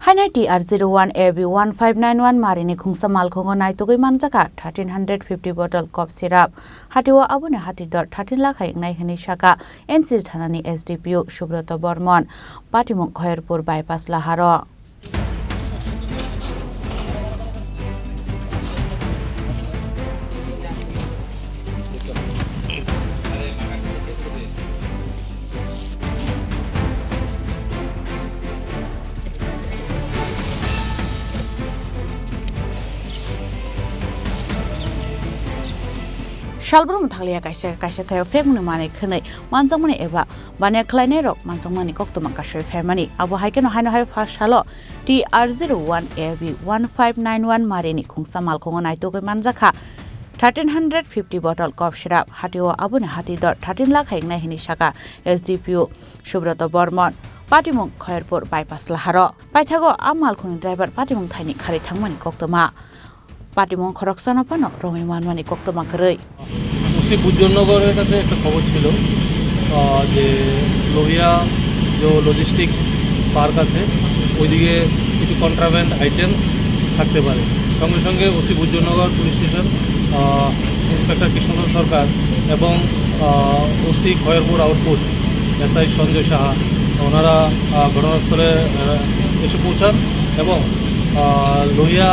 Haino TR01AV-1591 Marini Khungsa Malkhungo Naitugwi Manjakha 1350 bottle cough syrup Hatiwa abune hatidor 13 lakh haiknai hini shaka NC thanani SDPU Subrata Bormon Patimung Khairpur bypass laharo Shalbrum Thalia Kaisha Tayo Femuni Mani Kene, Manzamani Eva, Banya Klainero, Manzamani Koktoma Kasho Family, Abu Haikeno Haino Shalo, TR01AV-1591 Marini Khungsa Malkhungo Naitugwi Manjakha 1350 bottle cough syrup Hatiwa abune hatidor 13 lakh haiknai hini shaka SDPU Subrata Bormon Patimung Khairpur bypass laharo Paithago Malkhungo driver Patimung Thaini Khari Thangmani Koktoma Patimung Khorang pano Romi Manmani Koktoma Krei उसी बुजुर्गनगर এটাতে একটা খবর ছিল যে লোহিয়া যে logistic park আছে ওইদিকে কিছু কন্ট্রাব্যান্ড আইটেমস থাকতে পারে সঙ্গে সঙ্গে OC Buzurgnagar police station inspector Krishna Sarkar এবং OC Khayerpur outpost SI Sanjay Saha ওনারা ঘটনাস্থলে এসে পৌঁছান এবং লোহিয়া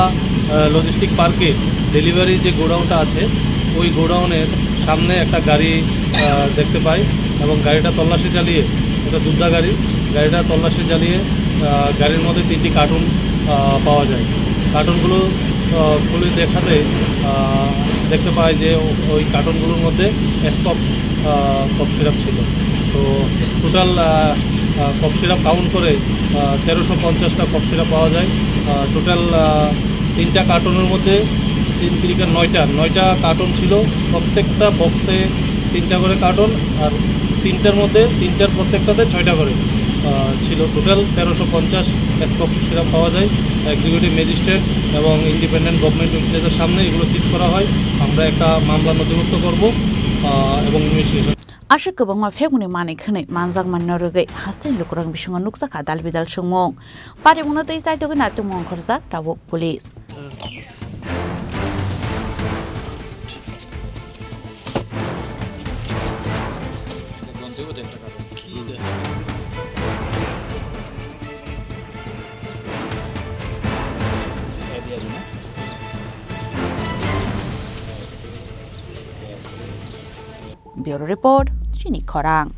লজিস্টিক পার্কে ডেলিভারি যে গোডাউনটা আছে ওই গোডাউনের সামনে একটা গাড়ি দেখতে পাই এবং গাড়িটা তল্লাশি চালিয়ে এটা দুধা গাড়িটা তল্লাশি চালিয়ে গাড়ির মধ্যে 3টি কার্টুন পাওয়া যায় কার্টুনগুলো খুলে দেখাতে দেখতে পাই যে ওই কার্টুনগুলোর মধ্যে কফ সিরাপ ছিল তো টোটাল কফ সিরাপ কাউন্ট করে 1350টা কফ সিরাপ পাওয়া যায় টোটাল 3টা কার্টুনের মধ্যে 9টা কার্টুন ছিল প্রত্যেকটা বক্সে 3টা করে কার্টুন আর 3টার মধ্যে 3টার প্রত্যেকটাতে 6টা করে ছিল টোটাল 1350 কফ সিরাপ পাওয়া যায় এক্সিকিউটিভ ম্যাজিস্ট্রেট এবং ইন্ডিপেন্ডেন্ট গভর্নমেন্ট উইটনেসের সামনে এগুলো সিজ করা হয় আমরা একটা মামলা নথিভুক্ত করব এবং investigation Ashok bangma femuni mani khne manjak manno rugai hastin lukurang bisunga nuksakha dalbidal sungmong parimuna tei saitogi natumong khorjak tabuk police Bureau Report, Chini Khorang.